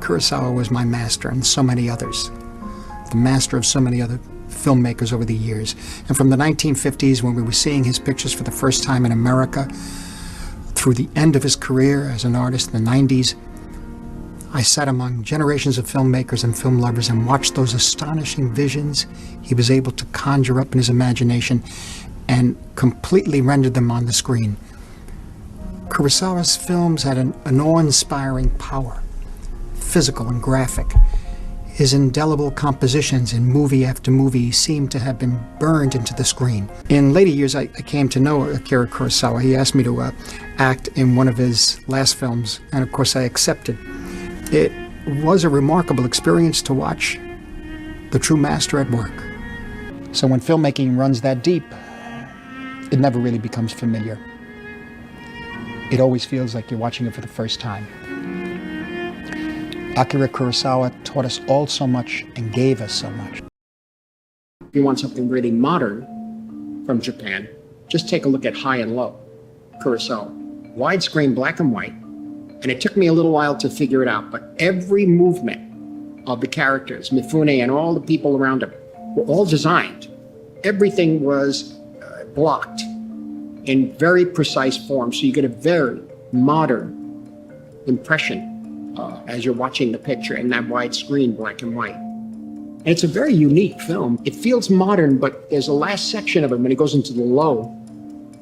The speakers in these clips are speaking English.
Kurosawa was my master, and so many others. The master of so many other filmmakers over the years. And from the 1950s, when we were seeing his pictures for the first time in America, through the end of his career as an artist in the 90s, I sat among generations of filmmakers and film lovers and watched those astonishing visions he was able to conjure up in his imagination and completely rendered them on the screen. Kurosawa's films had an awe-inspiring power, physical and graphic. His indelible compositions in movie after movie seemed to have been burned into the screen. In later years, I came to know Akira Kurosawa. He asked me to act in one of his last films, and of course I accepted. It was a remarkable experience to watch the true master at work. So when filmmaking runs that deep, it never really becomes familiar. It always feels like you're watching it for the first time. Akira Kurosawa taught us all so much and gave us so much. If you want something really modern from Japan, just take a look at High and Low, Kurosawa. Widescreen, black and white. And it took me a little while to figure it out, but every movement of the characters, Mifune and all the people around him, were all designed. Everything was blocked in very precise form, so you get a very modern impression as you're watching the picture in that widescreen, black and white. And it's a very unique film. It feels modern, but there's a last section of it when it goes into the low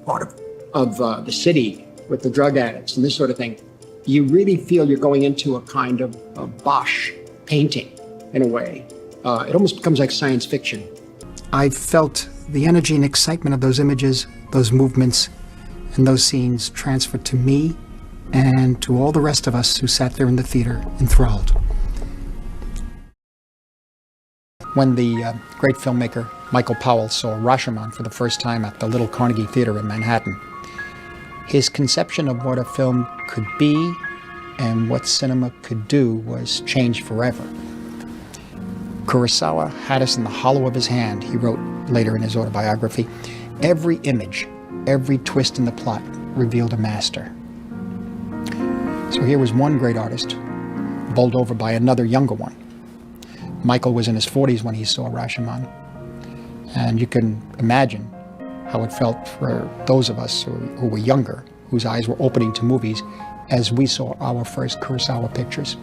part of the city with the drug addicts and this sort of thing. You really feel you're going into a kind of Bosch painting in a way. It almost becomes like science fiction. I felt the energy and excitement of those images, those movements, and those scenes transferred to me and to all the rest of us who sat there in the theater enthralled. When the great filmmaker Michael Powell saw Rashomon for the first time at the Little Carnegie Theater in Manhattan, his conception of what a film could be and what cinema could do was changed forever. Kurosawa had us in the hollow of his hand, he wrote later in his autobiography. Every image, every twist in the plot revealed a master. So here was one great artist, bowled over by another younger one. Michael was in his 40s when he saw Rashomon. And you can imagine how it felt for those of us who were younger, whose eyes were opening to movies as we saw our first Kurosawa pictures.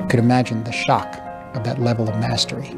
You could imagine the shock of that level of mastery.